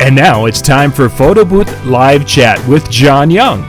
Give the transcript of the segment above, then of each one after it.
And now it's time for Photo Booth Live Chat with John Young.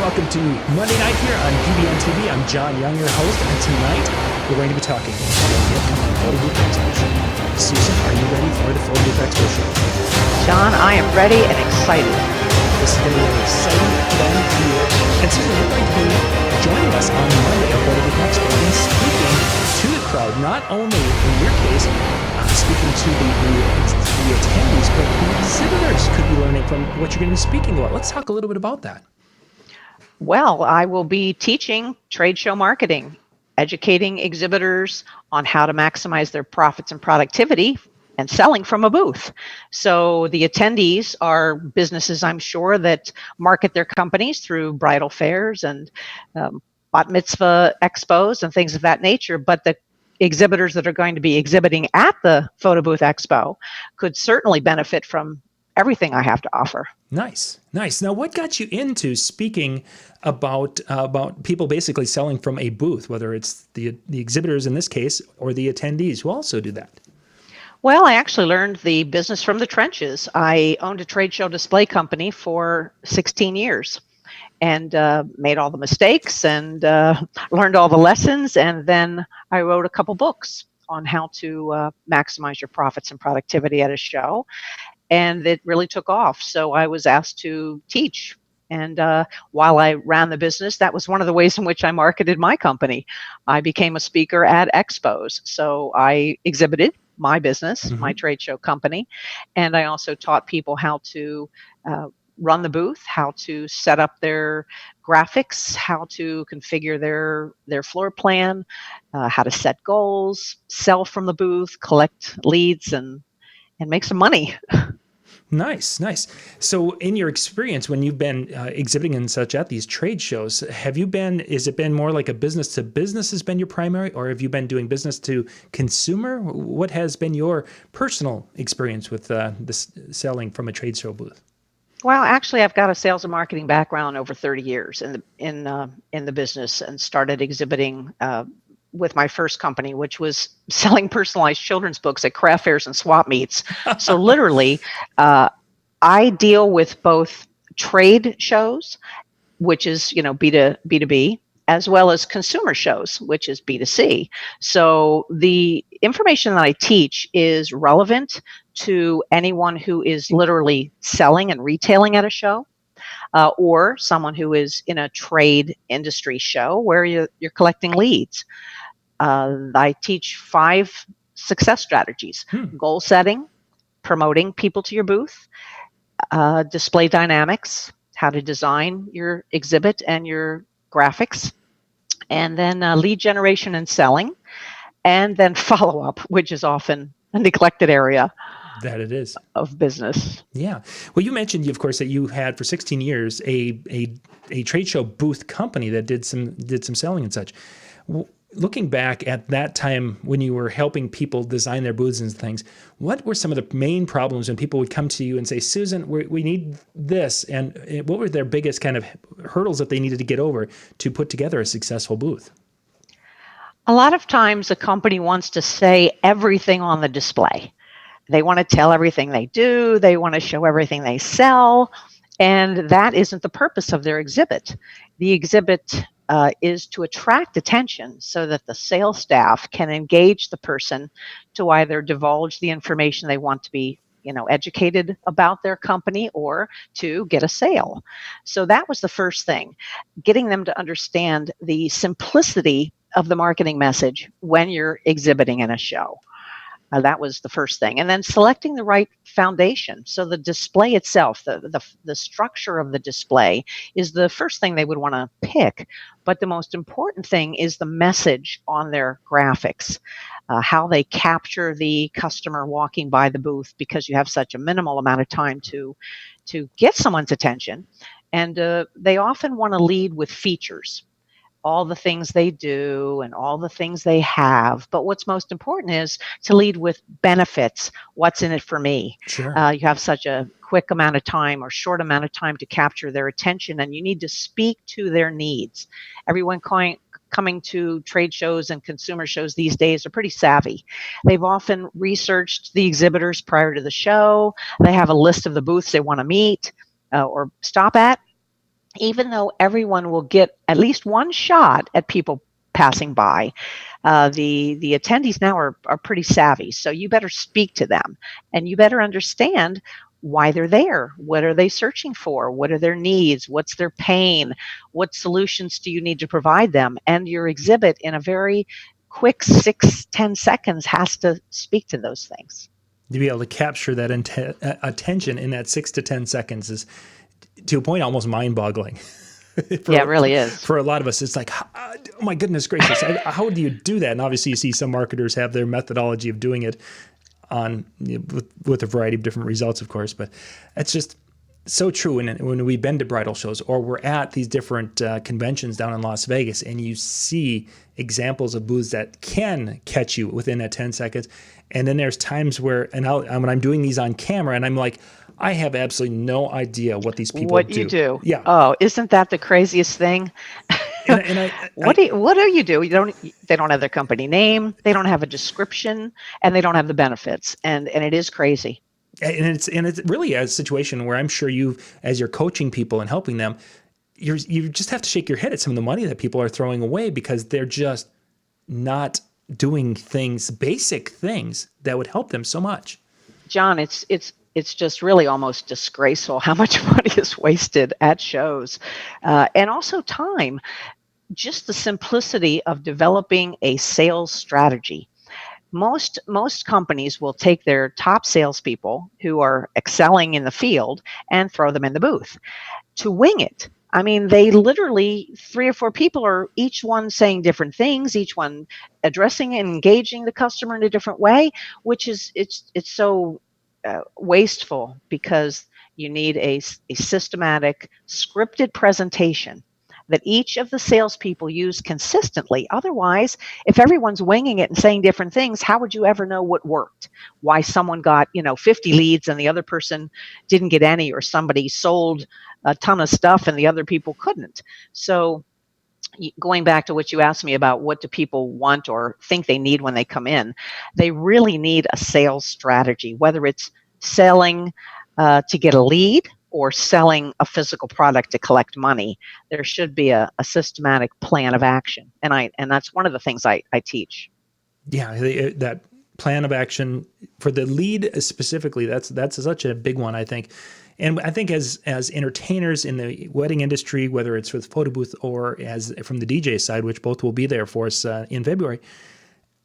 Welcome to Monday night here on PBNTV. I'm John Young, your host, and tonight we're going to be talking about the upcoming Photo Booth Expo show. Susan, are you ready for the Photo Booth Expo show? John, I am ready and excited. This is going to be an exciting, fun year. And Susan, you're going to be joining us on Monday at Photo Booth Expo and speaking to the crowd, not only in your case, speaking to the attendees, but the exhibitors could be learning from what you're going to be speaking about. Let's talk a little bit about that. Well, I will be teaching trade show marketing, educating exhibitors on how to maximize their profits and productivity and selling from a booth. So the attendees are businesses, I'm sure, that market their companies through bridal fairs and bat mitzvah expos and things of that nature. But the exhibitors that are going to be exhibiting at the Photo Booth Expo could certainly benefit from everything I have to offer. Nice. Now, what got you into speaking about people basically selling from a booth, whether it's the exhibitors in this case or the attendees who also do that? Well, I actually learned the business from the trenches. I owned a trade show display company for 16 years and made all the mistakes and learned all the lessons. And then I wrote a couple books on how to maximize your profits and productivity at a show. And it really took off. So I was asked to teach. And while I ran the business, that was one of the ways in which I marketed my company. I became a speaker at expos. So I exhibited my business, my trade show company. And I also taught people how to run the booth, how to set up their graphics, how to configure their floor plan, how to set goals, sell from the booth, collect leads, and make some money. Nice. So in your experience, when you've been exhibiting and such at these trade shows, has it been more like a business to business has been your primary, or have you been doing business to consumer? What has been your personal experience with this selling from a trade show booth? Well, actually, I've got a sales and marketing background over 30 years in the business, and started exhibiting with my first company, which was selling personalized children's books at craft fairs and swap meets. So literally, I deal with both trade shows, which is, B2B, as well as consumer shows, which is B2C. So the information that I teach is relevant to anyone who is literally selling and retailing at a show, or someone who is in a trade industry show where you're collecting leads. I teach 5 success strategies: goal setting, promoting people to your booth, display dynamics, how to design your exhibit and your graphics, and then lead generation and selling, and then follow-up, which is often a neglected area. That it is. Of business. Yeah. Well, you mentioned, of course, that you had for 16 years a trade show booth company that did some selling and such. Looking back at that time when you were helping people design their booths and things, what were some of the main problems when people would come to you and say, Susan, we need this? And what were their biggest kind of hurdles that they needed to get over to put together a successful booth? A lot of times a company wants to say everything on the display. They want to tell everything they do. They want to show everything they sell. And that isn't the purpose of their exhibit. The exhibit is to attract attention so that the sales staff can engage the person to either divulge the information they want to be, educated about their company, or to get a sale. So that was the first thing, getting them to understand the simplicity of the marketing message when you're exhibiting in a show. That was the first thing. And then selecting the right foundation. So the display itself, the structure of the display is the first thing they would want to pick. But the most important thing is the message on their graphics, how they capture the customer walking by the booth, because you have such a minimal amount of time to get someone's attention. And they often want to lead with features, all the things they do and all the things they have. But what's most important is to lead with benefits. What's in it for me? Sure. You have such a quick amount of time or short amount of time to capture their attention, and you need to speak to their needs. Everyone coming to trade shows and consumer shows these days are pretty savvy. They've often researched the exhibitors prior to the show. They have a list of the booths they want to meet or stop at. Even though everyone will get at least one shot at people passing by, the attendees now are pretty savvy. So you better speak to them, and you better understand why they're there. What are they searching for? What are their needs? What's their pain? What solutions do you need to provide them? And your exhibit, in a very quick 6-10 seconds, has to speak to those things. To be able to capture that attention in that 6 to 10 seconds is, to a point, almost mind-boggling. Yeah, it really is. For a lot of us, it's like, oh my goodness gracious, how do you do that? And obviously, you see some marketers have their methodology of doing it with a variety of different results, of course. But it's just so true. When we've been to bridal shows, or we're at these different conventions down in Las Vegas, and you see examples of booths that can catch you within that 10 seconds. And then there's times where, when I'm doing these on camera, and I'm like, I have absolutely no idea what these people What do. you do. Yeah. Oh, isn't that the craziest thing? What do you do? They don't have their company name, they don't have a description, and they don't have the benefits. And it is crazy. And it's really a situation where I'm sure you, as you're coaching people and helping them, you just have to shake your head at some of the money that people are throwing away, because they're just not doing basic things that would help them so much. John, it's just really almost disgraceful how much money is wasted at shows, and also time. Just the simplicity of developing a sales strategy. Most companies will take their top salespeople who are excelling in the field and throw them in the booth to wing it. I mean, they literally, 3 or 4 people are each one saying different things, each one addressing and engaging the customer in a different way, which is it's so wasteful, because you need a systematic, scripted presentation that each of the salespeople use consistently. Otherwise, if everyone's winging it and saying different things, how would you ever know what worked? Why someone got 50 leads and the other person didn't get any, or somebody sold a ton of stuff and the other people couldn't. So going back to what you asked me about, what do people want or think they need when they come in, they really need a sales strategy, whether it's selling to get a lead or selling a physical product to collect money. There should be a systematic plan of action. And that's one of the things I teach. Yeah, that plan of action for the lead specifically, that's such a big one, I think. And I think as entertainers in the wedding industry, whether it's with Photo Booth or as from the DJ side, which both will be there for us in February,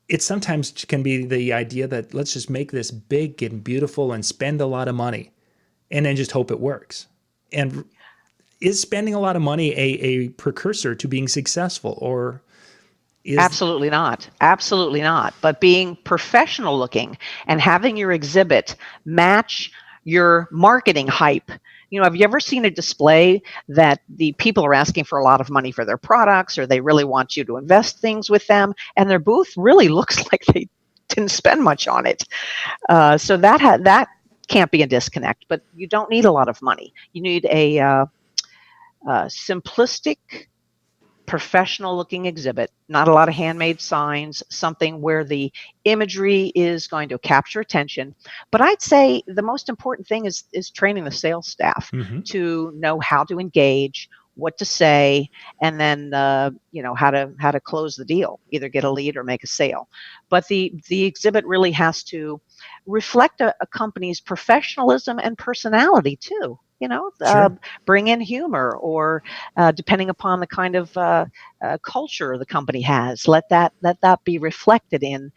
it sometimes can be the idea that let's just make this big and beautiful and spend a lot of money and then just hope it works. And is spending a lot of money a precursor to being successful, or is... Absolutely not. Absolutely not. But being professional looking and having your exhibit match your marketing hype. Have you ever seen a display that the people are asking for a lot of money for their products, or they really want you to invest things with them, and their booth really looks like they didn't spend much on it? So that can't be a disconnect, but you don't need a lot of money. You need a simplistic, professional looking exhibit, not a lot of handmade signs, something where the imagery is going to capture attention. But I'd say the most important thing is training the sales staff to know how to engage, what to say, and then how to close the deal, either get a lead or make a sale. But the exhibit really has to reflect a company's professionalism and personality too. Sure. bring in humor, or depending upon the kind of culture the company has, let that be reflected in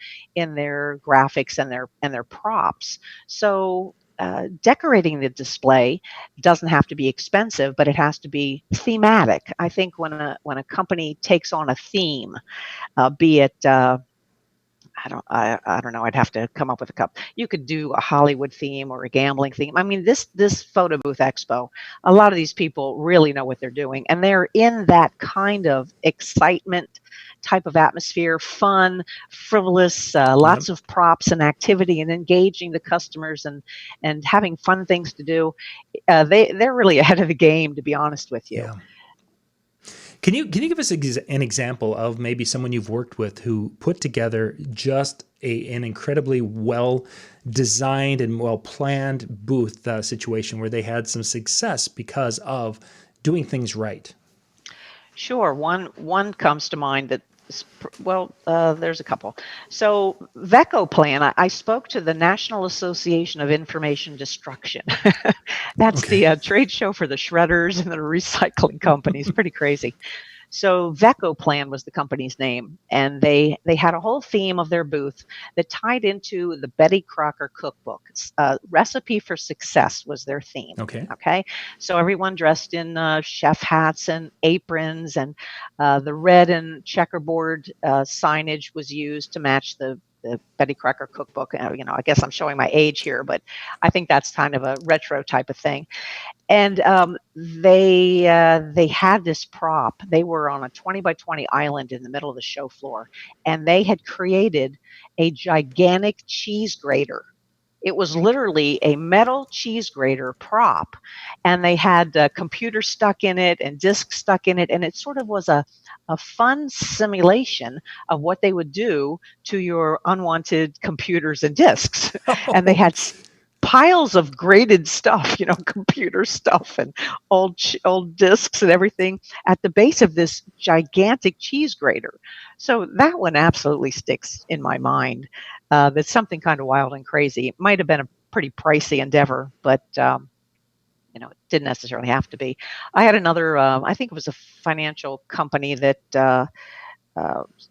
their graphics and their props. So decorating the display doesn't have to be expensive, but it has to be thematic. I think when a company takes on a theme, be it I don't know. I'd have to come up with a couple. You could do a Hollywood theme or a gambling theme. I mean, this Photo Booth Expo, a lot of these people really know what they're doing, and they're in that kind of excitement type of atmosphere, fun, frivolous, Yep. lots of props and activity, and engaging the customers and having fun things to do. They're really ahead of the game, to be honest with you. Yeah. Can you give us an example of maybe someone you've worked with who put together just an incredibly well designed and well planned booth situation where they had some success because of doing things right? Sure. One comes to mind that well, there's a couple. So VECO plan, I spoke to the National Association of Information Destruction. That's Okay. the trade show for the shredders and the recycling companies. Pretty crazy. So VECO Plan was the company's name, and they had a whole theme of their booth that tied into the Betty Crocker cookbook. Recipe for Success was their theme. Okay. Okay, so everyone dressed in chef hats and aprons, and the red and checkerboard signage was used to match the Betty Crocker cookbook. I guess I'm showing my age here, but I think that's kind of a retro type of thing. And they had this prop. They were on a 20 by 20 island in the middle of the show floor, and they had created a gigantic cheese grater. It was literally a metal cheese grater prop, and they had a computer stuck in it and discs stuck in it, and it sort of was a fun simulation of what they would do to your unwanted computers and discs. And they Oh, had piles of graded stuff, computer stuff and old discs and everything at the base of this gigantic cheese grater. So that one absolutely sticks in my mind. That's something kind of wild and crazy. It might have been a pretty pricey endeavor, but it didn't necessarily have to be. I had another. I think it was a financial company that uh,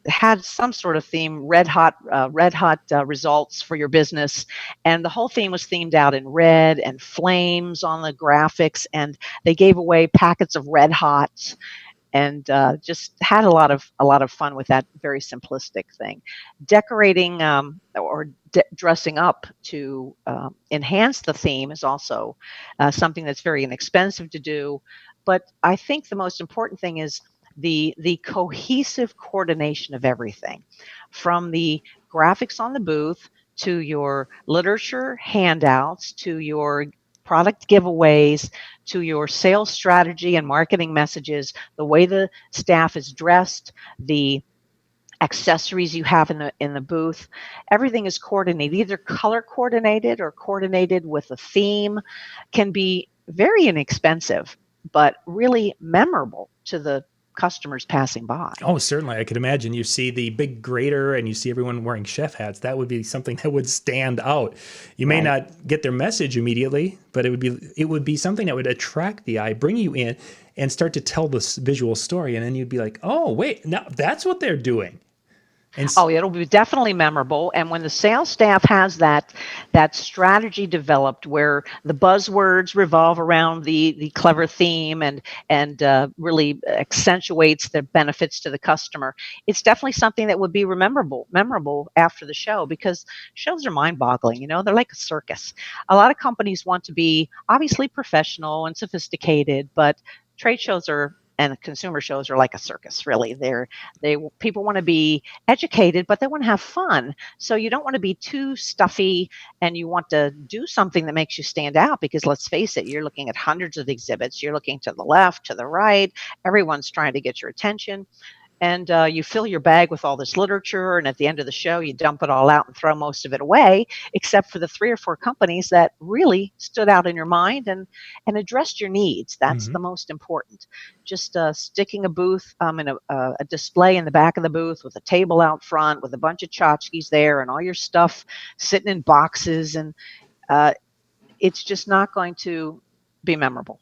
had some sort of theme, red hot results for your business, and the whole theme was themed out in red and flames on the graphics, and they gave away packets of red hots, and just had a lot of fun with that very simplistic thing. Decorating or dressing up to enhance the theme is also something that's very inexpensive to do. But I think the most important thing is the cohesive coordination of everything, from the graphics on the booth to your literature handouts to your product giveaways to your sales strategy and marketing messages, the way the staff is dressed, the accessories you have in the booth. Everything is coordinated, either color coordinated or coordinated with a theme. Can be very inexpensive, but really memorable to the customers passing by. Oh, certainly. I could imagine you see the big grater and you see everyone wearing chef hats. That would be something that would stand out. You may Right. not get their message immediately, but it would be something that would attract the eye, bring you in, and start to tell this visual story. And then you'd be like, oh, wait, now that's what they're doing. And Oh, it'll be definitely memorable. And when the sales staff has that strategy developed, where the buzzwords revolve around the clever theme and really accentuates the benefits to the customer, it's definitely something that would be memorable after the show, because shows are mind-boggling. They're like a circus. A lot of companies want to be obviously professional and sophisticated, but trade shows are and consumer shows are like a circus, really. They people want to be educated, but they want to have fun. So you don't want to be too stuffy, and you want to do something that makes you stand out, because let's face it, you're looking at hundreds of exhibits. You're looking to the left, to the right. Everyone's trying to get your attention. And you fill your bag with all this literature, and at the end of the show you dump it all out and throw most of it away, except for the three or four companies that really stood out in your mind and addressed your needs. That's the mhm. most important. Just sticking a booth in a display in the back of the booth with a table out front with a bunch of tchotchkes there and all your stuff sitting in boxes, and uh, it's just not going to be memorable.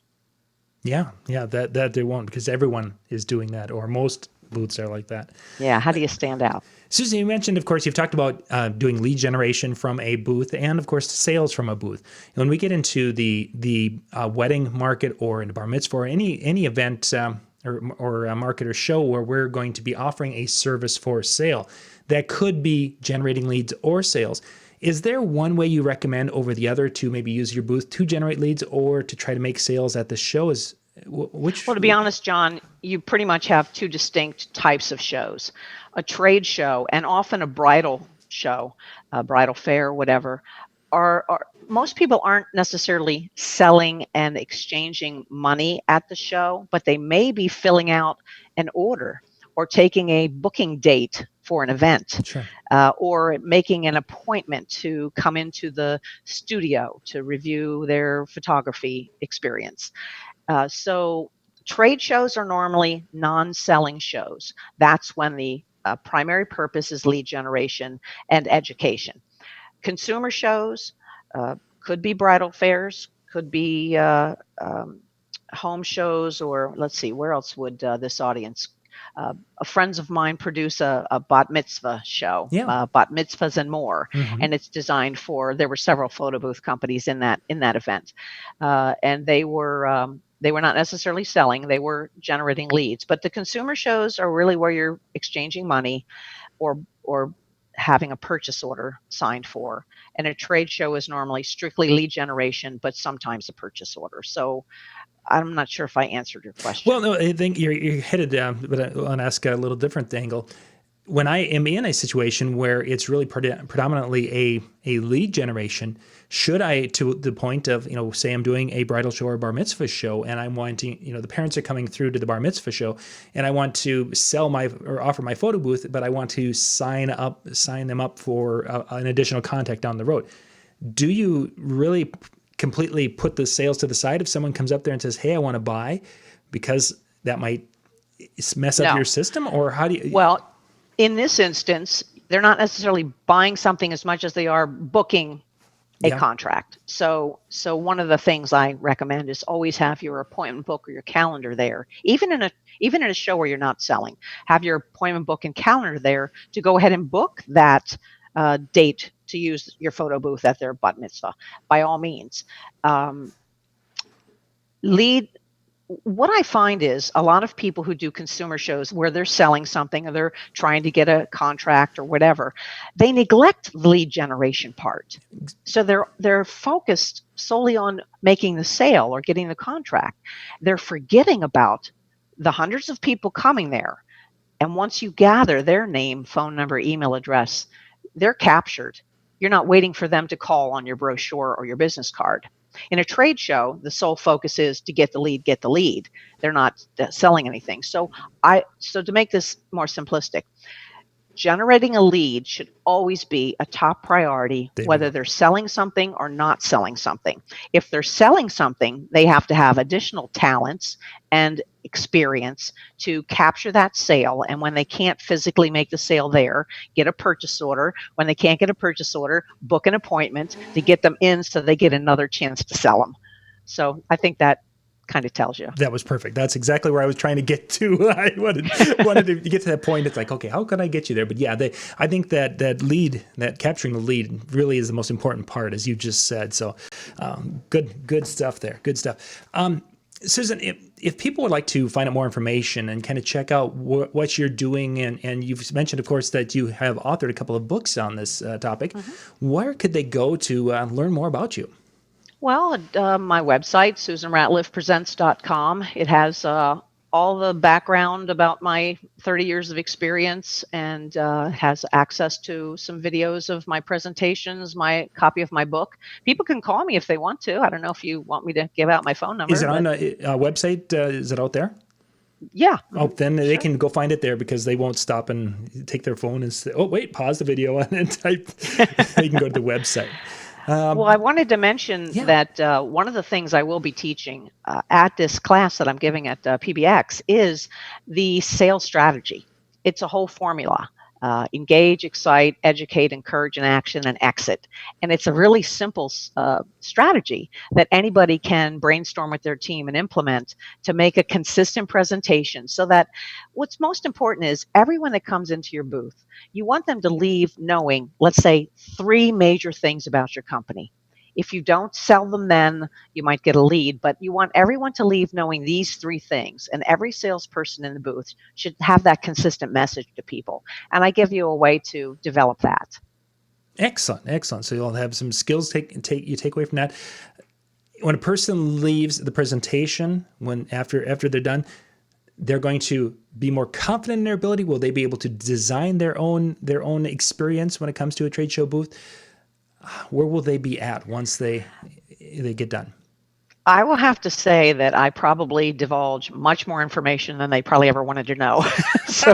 Yeah, yeah, that they won't, because everyone is doing that, or most booths are like that. Yeah. How do you stand out? Susan, you mentioned, of course, you've talked about doing lead generation from a booth, and of course, sales from a booth. When we get into the wedding market, or in a bar mitzvah, or any event or a market or show where we're going to be offering a service for sale, that could be generating leads or sales. Is there one way you recommend over the other to maybe use your booth to generate leads or to try to make sales at the show? Is which? Well, to be honest, John, you pretty much have two distinct types of shows. A trade show and often a bridal show, a bridal fair, whatever, are most people aren't necessarily selling and exchanging money at the show, but they may be filling out an order or taking a booking date for an event, Sure. or making an appointment to come into the studio to review their photography experience. So trade shows are normally non-selling shows. That's when the primary purpose is lead generation and education. Consumer shows could be bridal fairs, could be home shows, or let's see, where else would this audience? Friends of mine produce a bat mitzvah show, Yeah. bat mitzvahs and more, Mm-hmm. and it's designed for. There were several photo booth companies in that event, and they were not necessarily selling; they were generating leads. But the consumer shows are really where you're exchanging money, or having a purchase order signed for. And a trade show is normally strictly lead generation, but sometimes a purchase order. So I'm not sure if I answered your question. Well, no, I think you're headed down, but I want to ask a little different angle. When I am in a situation where it's really predominantly a lead generation, should I, to the point of, say I'm doing a bridal show or bar mitzvah show, and I'm wanting, the parents are coming through to the bar mitzvah show, and I want to sell or offer my photo booth, but I want to sign them up for an additional contact down the road. Do you really completely put the sales to the side if someone comes up there and says, "Hey, I want to buy," because that might mess up No. your system? Or how do you? Well, in this instance, they're not necessarily buying something as much as they are booking a Yeah. contract. So one of the things I recommend is always have your appointment book or your calendar there. Even in a show where you're not selling, have your appointment book and calendar there to go ahead and book that date to use your photo booth at their bat mitzvah. By all means, lead. What I find is a lot of people who do consumer shows where they're selling something or they're trying to get a contract or whatever, they neglect the lead generation part. So they're focused solely on making the sale or getting the contract. They're forgetting about the hundreds of people coming there. And once you gather their name, phone number, email address, they're captured. You're not waiting for them to call on your brochure or your business card. In a trade show, the sole focus is to get the lead. They're not selling anything. So to make this more simplistic, generating a lead should always be a top priority, whether they're selling something or not selling something. If they're selling something, they have to have additional talents and experience to capture that sale. And when they can't physically make the sale there, get a purchase order. When they can't get a purchase order, book an appointment to get them in so they get another chance to sell them. So I think that kind of tells you. That was perfect. That's exactly where I was trying to get to. I wanted to get to that point. It's like, okay, how can I get you there? But yeah, I think that capturing the lead really is the most important part, as you just said. So good stuff there. Good stuff. Susan, if people would like to find out more information and kind of check out what you're doing, and you've mentioned, of course, that you have authored a couple of books on this topic, where could they go to learn more about you? Well, my website, SusanRatliffPresents.com. It has all the background about my 30 years of experience, and has access to some videos of my presentations, my copy of my book. People can call me if they want to. I don't know if you want me to give out my phone number. Is it on a website? Is it out there? Yeah. Oh, then they can go find it there, because they won't stop and take their phone and say, "Oh, wait, pause the video," and then type. They can go to the website. Well, I wanted to mention that one of the things I will be teaching at this class that I'm giving at PBX is the sales strategy. It's a whole formula. engage, excite, educate, encourage, and action, and exit. And it's a really simple strategy that anybody can brainstorm with their team and implement to make a consistent presentation, so that what's most important is everyone that comes into your booth, you want them to leave knowing, let's say, 3 major things about your company. If you don't sell them, then you might get a lead, but you want everyone to leave knowing these 3 things. And every salesperson in the booth should have that consistent message to people. And I give you a way to develop that. Excellent, excellent. So you'll have some skills you take away from that. When a person leaves the presentation, after they're done, they're going to be more confident in their ability. Will they be able to design their own experience when it comes to a trade show booth? Where will they be at once they get done? I will have to say that I probably divulge much more information than they probably ever wanted to know. So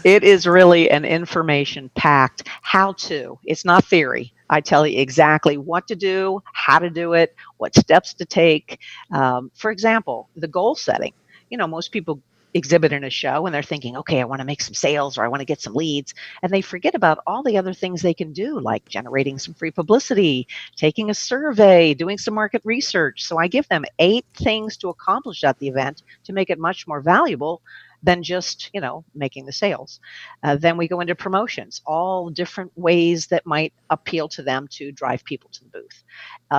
it is really an information-packed how-to. It's not theory. I tell you exactly what to do, how to do it, what steps to take. For example, the goal setting. Most people exhibit in a show and they're thinking, okay, I want to make some sales or I want to get some leads. And they forget about all the other things they can do, like generating some free publicity, taking a survey, doing some market research. So I give them 8 things to accomplish at the event to make it much more valuable than just, making the sales. Then we go into promotions, all different ways that might appeal to them to drive people to the booth.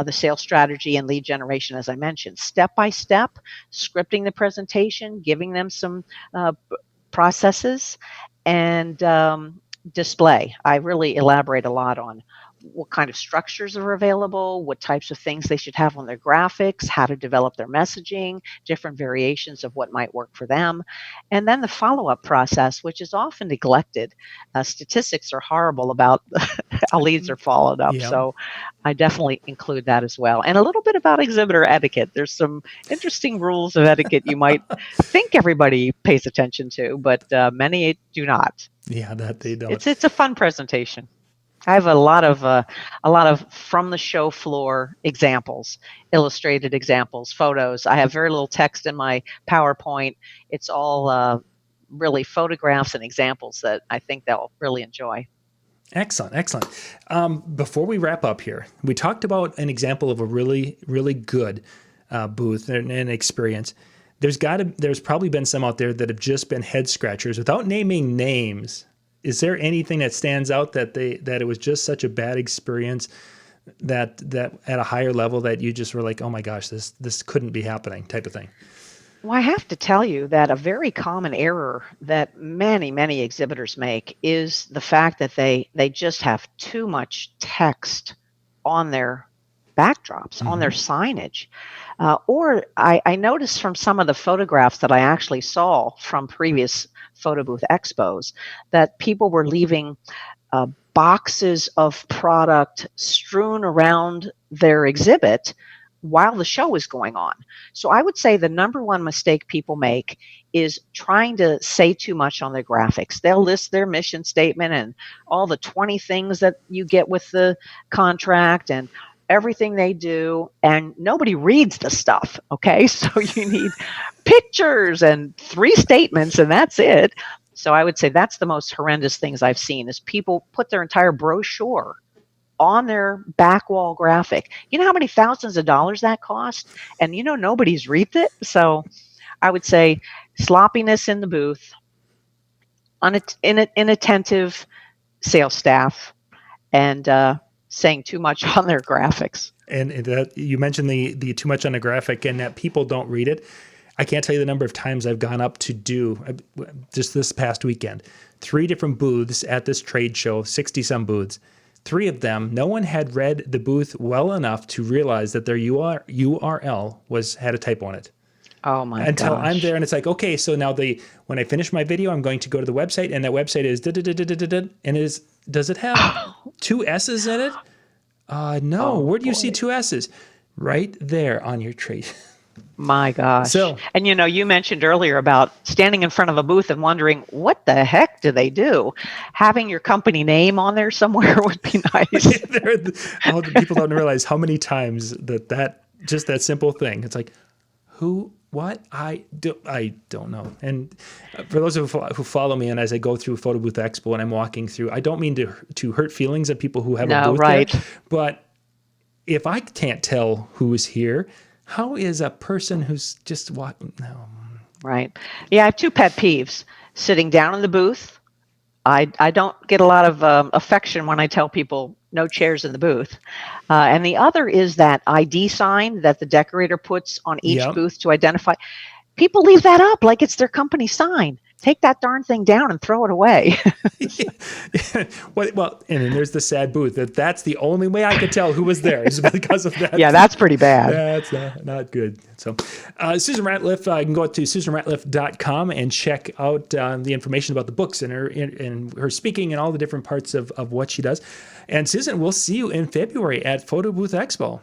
The sales strategy and lead generation, as I mentioned, step by step, scripting the presentation, giving them some processes, and display. I really elaborate a lot on what kind of structures are available, what types of things they should have on their graphics, how to develop their messaging, different variations of what might work for them. And then the follow-up process, which is often neglected. Statistics are horrible about how leads are followed up. Yeah. So I definitely include that as well. And a little bit about exhibitor etiquette. There's some interesting rules of etiquette you might think everybody pays attention to, but many do not. Yeah, that they don't. It's a fun presentation. I have a lot of from the show floor examples, illustrated examples, photos. I have very little text in my PowerPoint. It's all really photographs and examples that I think they'll really enjoy. Excellent, excellent. Before we wrap up here, we talked about an example of a really, really good booth and experience. There's probably been some out there that have just been head scratchers without naming names. Is there anything that stands out that it was just such a bad experience that at a higher level that you just were like, oh my gosh, this couldn't be happening type of thing? Well, I have to tell you that a very common error that many, many exhibitors make is the fact that they just have too much text on their backdrops, on their signage. Or I noticed from some of the photographs that I actually saw from previous Photo Booth Expos that people were leaving boxes of product strewn around their exhibit while the show is going on. So I would say the number one mistake people make is trying to say too much on their graphics. They'll list their mission statement and all the 20 things that you get with the contract and everything they do, and nobody reads the stuff, okay? So you need pictures and 3 statements, and that's it. So I would say that's the most horrendous things I've seen is people put their entire brochure on their back wall graphic. You know how many thousands of dollars that cost? And nobody's read it. So I would say sloppiness in the booth, inattentive sales staff, and saying too much on their graphics. And that you mentioned the too much on the graphic and that people don't read it. I can't tell you the number of times I've gone up to do, just this past weekend, 3 different booths at this trade show, 60 some booths. 3 of them, no one had read the booth well enough to realize that their URL had a typo on it. Oh my Until gosh. I'm there and it's like, okay, so now when I finish my video, I'm going to go to the website and that website is and does it have 2 S's in it? No. Where do you see 2 S's? Right there on your trade. My gosh. So, and you mentioned earlier about standing in front of a booth and wondering, what the heck do they do? Having your company name on there somewhere would be nice. People don't realize how many times that just that simple thing. It's like, who what? I don't know. And for those who follow me, and as I go through Photo Booth Expo and I'm walking through, I don't mean to hurt feelings of people who have a No, booth there, right. but if I can't tell who is here, how is a person who's just walking? No. Right. Yeah, I have two pet peeves. Sitting down in the booth. I don't get a lot of affection when I tell people no chairs in the booth. And the other is that ID sign that the decorator puts on each Yep. booth to identify. People leave that up like it's their company sign. Take that darn thing down and throw it away. Well, and then there's the sad booth. That's the only way I could tell who was there is because of that. Yeah, that's pretty bad. That's not good. So, Susan Ratliff, you can go to susanratliff.com and check out the information about the books and her speaking and all the different parts of what she does. And Susan, we'll see you in February at Photo Booth Expo.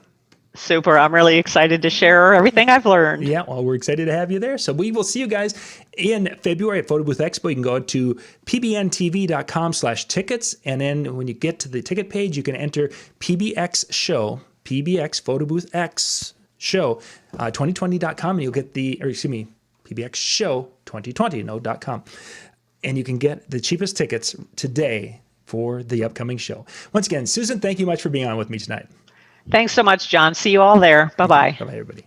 Super. I'm really excited to share everything I've learned. Yeah, well, we're excited to have you there. So we will see you guys in February at Photo Booth Expo. You can go to pbntv.com/tickets. And then when you get to the ticket page, you can enter PBX Show, PBX Photo Booth X Show, 2020.com. And you'll get PBX Show 2020, .com. And you can get the cheapest tickets today for the upcoming show. Once again, Susan, thank you much for being on with me tonight. Thanks so much, John. See you all there. Bye-bye. Bye-bye, everybody.